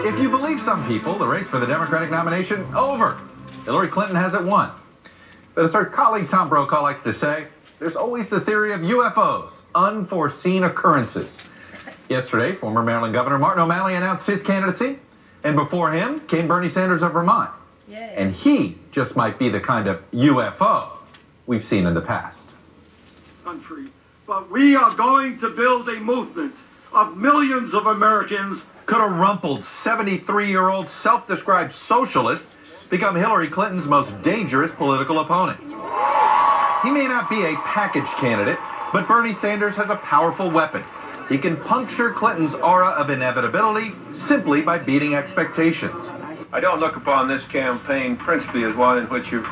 If you believe some people, the race for the Democratic nomination, over. Hillary Clinton has it won. But as our colleague Tom Brokaw likes to say, there's always the theory of UFOs, unforeseen occurrences. Yesterday, former Maryland Governor Martin O'Malley announced his candidacy, and before him came Bernie Sanders of Vermont. Yay. And he just might be the kind of UFO we've seen in the past. Country, but we are going to build a movement of millions of Americans. Could a rumpled 73-year-old self-described socialist become Hillary Clinton's most dangerous political opponent? He may not be a package candidate, but Bernie Sanders has a powerful weapon. He can puncture Clinton's aura of inevitability simply by beating expectations. I don't look upon this campaign principally as one in which you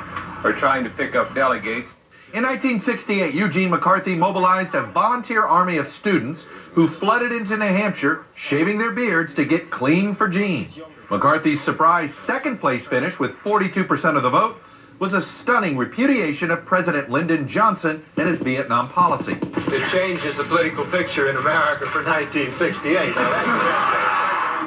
are trying to pick up delegates. In 1968, Eugene McCarthy mobilized a volunteer army of students who flooded into New Hampshire, shaving their beards to get clean for jeans. McCarthy's surprise second-place finish with 42% of the vote was a stunning repudiation of President Lyndon Johnson and his Vietnam policy. It changes the political picture in America for 1968.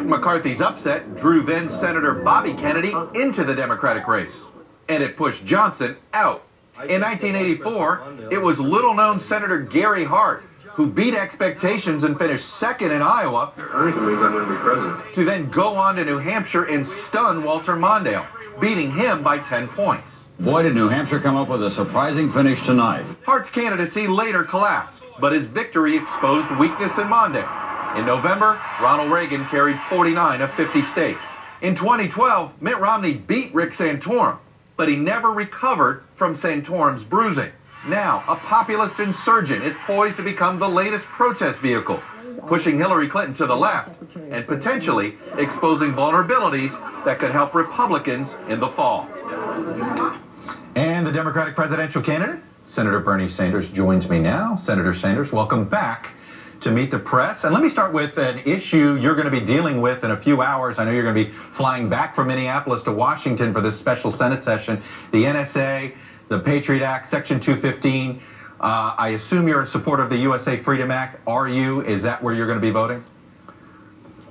McCarthy's upset drew then-Senator Bobby Kennedy into the Democratic race, and it pushed Johnson out. In 1984, it was little-known Senator Gary Hart who beat expectations and finished second in Iowa. I think it means I'm going to be president. To then go on to New Hampshire and stun Walter Mondale, beating him by 10 points. Boy, did New Hampshire come up with a surprising finish tonight. Hart's candidacy later collapsed, but his victory exposed weakness in Mondale. In November, Ronald Reagan carried 49 of 50 states. In 2012, Mitt Romney beat Rick Santorum, but he never recovered from Santorum's bruising. Now, a populist insurgent is poised to become the latest protest vehicle, pushing Hillary Clinton to the left and potentially exposing vulnerabilities that could help Republicans in the fall. And the Democratic presidential candidate, Senator Bernie Sanders, joins me now. Senator Sanders, welcome back to Meet the Press. And let me start with an issue you're going to be dealing with in a few hours. I know you're going to be flying back from Minneapolis to Washington for this special Senate session. The NSA, the Patriot Act, Section 215. I assume you're a supporter of the USA Freedom Act. Are you? Is that where you're going to be voting?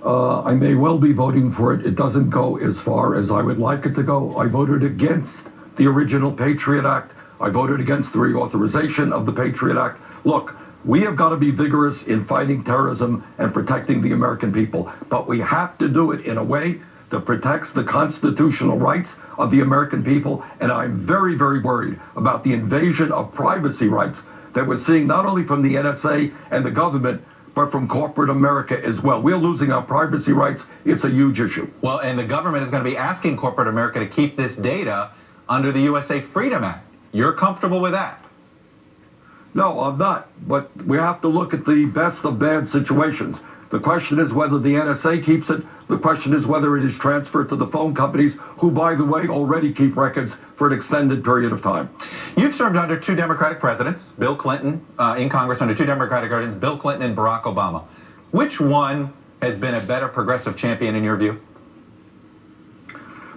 I may well be voting for it. It doesn't go as far as I would like it to go. I voted against the original Patriot Act. I voted against the reauthorization of the Patriot Act. Look, we have got to be vigorous in fighting terrorism and protecting the American people, but we have to do it in a way that protects the constitutional rights of the American people, and I'm very, very worried about the invasion of privacy rights that we're seeing not only from the NSA and the government, but from corporate America as well. We're losing our privacy rights. It's a huge issue. Well, and the government is going to be asking corporate America to keep this data under the USA Freedom Act. You're comfortable with that? No, I'm not. But we have to look at the best of bad situations. The question is whether the NSA keeps it. The question is whether it is transferred to the phone companies, who, by the way, already keep records for an extended period of time. You've served under two Democratic presidents, Bill Clinton, in Congress under two Democratic presidents, Bill Clinton and Barack Obama. Which one has been a better progressive champion in your view?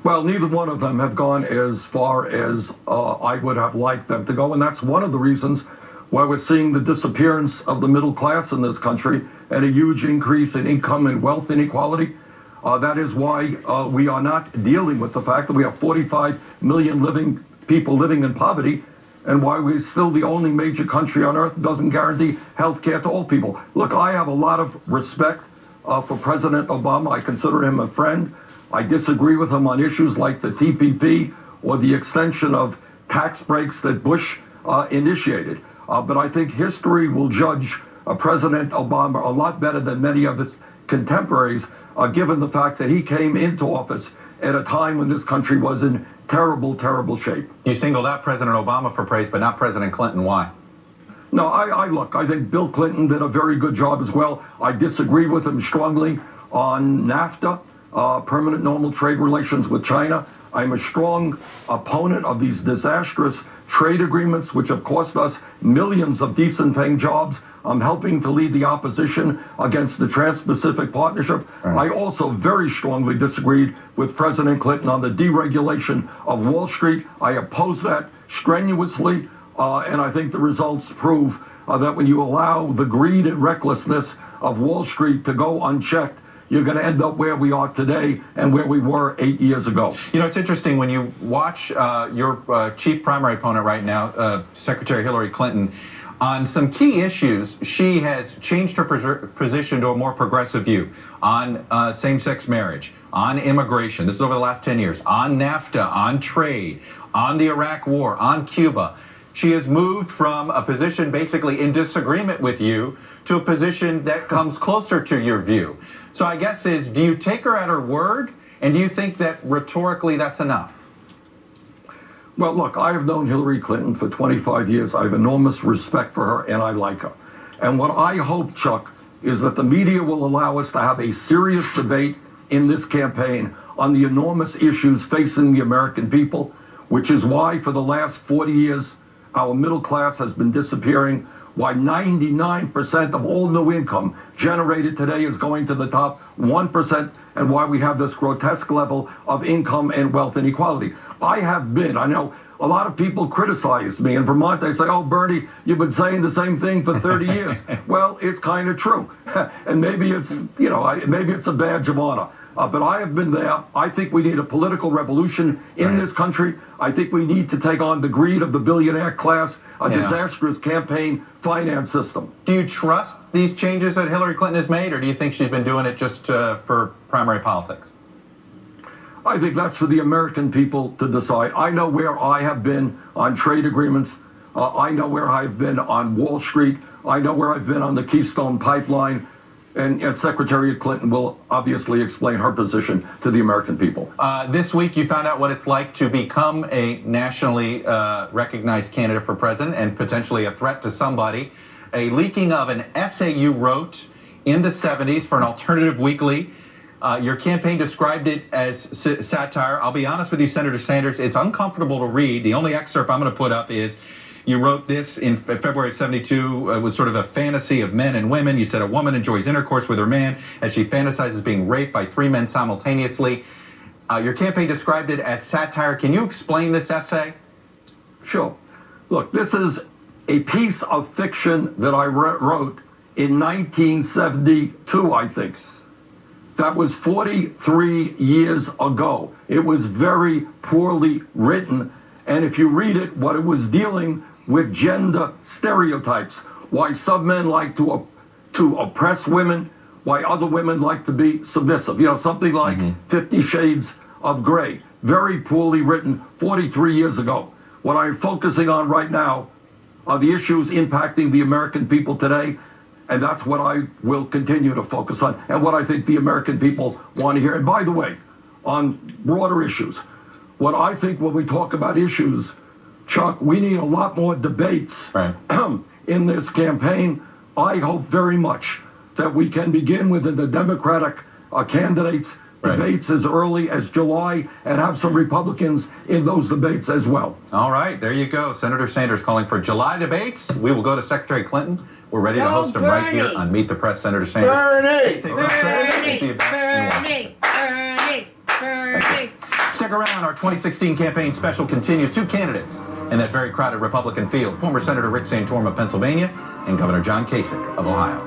Well, neither one of them have gone as far as I would have liked them to go, and that's one of the reasons why we're seeing the disappearance of the middle class in this country and a huge increase in income and wealth inequality. That is why we are not dealing with the fact that we have 45 million people living in poverty, and why we're still the only major country on earth that doesn't guarantee health care to all people. Look, I have a lot of respect for President Obama. I consider him a friend. I disagree with him on issues like the TPP or the extension of tax breaks that Bush initiated. But I think history will judge President Obama a lot better than many of his contemporaries, given the fact that he came into office at a time when this country was in terrible, terrible shape. You singled out President Obama for praise, but not President Clinton. Why? No, I think Bill Clinton did a very good job as well. I disagree with him strongly on NAFTA, permanent normal trade relations with China. I'm a strong opponent of these disastrous trade agreements, which have cost us millions of decent-paying jobs. I'm helping to lead the opposition against the Trans-Pacific Partnership. Right. I also very strongly disagreed with President Clinton on the deregulation of Wall Street. I oppose that strenuously, and I think the results prove that when you allow the greed and recklessness of Wall Street to go unchecked, you're going to end up where we are today and where we were 8 years ago. You know, it's interesting when you watch your chief primary opponent right now, Secretary Hillary Clinton, on some key issues. She has changed her position to a more progressive view on same-sex marriage, on immigration. This is over the last 10 years, on NAFTA, on trade, on the Iraq War, on Cuba. She has moved from a position basically in disagreement with you to a position that comes closer to your view. So I guess do you take her at her word, and do you think that rhetorically that's enough? Well, look, I have known Hillary Clinton for 25 years. I have enormous respect for her, and I like her. And what I hope, Chuck, is that the media will allow us to have a serious debate in this campaign on the enormous issues facing the American people, which is why for the last 40 years, our middle class has been disappearing, why 99% of all new income generated today is going to the top 1%, and why we have this grotesque level of income and wealth inequality. I know a lot of people criticize me in Vermont. They say, oh, Bernie, you've been saying the same thing for 30 years. Well, it's kind of true. And maybe it's, maybe it's a badge of honor. But I have been there. I think we need a political revolution in this country. I think we need to take on the greed of the billionaire class, a disastrous campaign finance system. Do you trust these changes that Hillary Clinton has made, or do you think she's been doing it just for primary politics? I think that's for the American people to decide. I know where I have been on trade agreements. I know where I've been on Wall Street. I know where I've been on the Keystone Pipeline. And Secretary Clinton will obviously explain her position to the American people. This week, you found out what it's like to become a nationally recognized candidate for president and potentially a threat to somebody. A leaking of an essay you wrote in the 70s for an alternative weekly. Your campaign described it as satire. I'll be honest with you, Senator Sanders, it's uncomfortable to read. The only excerpt I'm going to put up is, you wrote this in February of 72. It was sort of a fantasy of men and women. You said a woman enjoys intercourse with her man as she fantasizes being raped by 3 men simultaneously. Your campaign described it as satire. Can you explain this essay? Sure. Look, this is a piece of fiction that I wrote in 1972, I think. That was 43 years ago. It was very poorly written. And if you read it, what it was dealing with gender stereotypes, why some men like to oppress women, why other women like to be submissive. Something like 50 Shades of Grey. Very poorly written 43 years ago. What I'm focusing on right now are the issues impacting the American people today, and that's what I will continue to focus on, and what I think the American people want to hear. And by the way, on broader issues, what I think when we talk about issues, Chuck, we need a lot more debates in this campaign. I hope very much that we can begin with the Democratic candidates' debates as early as July and have some Republicans in those debates as well. All right, there you go. Senator Sanders calling for July debates. We will go to Secretary Clinton. We're ready to host him right here on Meet the Press. Senator Sanders. Bernie! Stick around. Our 2016 campaign special continues. 2 candidates in that very crowded Republican field. Former Senator Rick Santorum of Pennsylvania and Governor John Kasich of Ohio.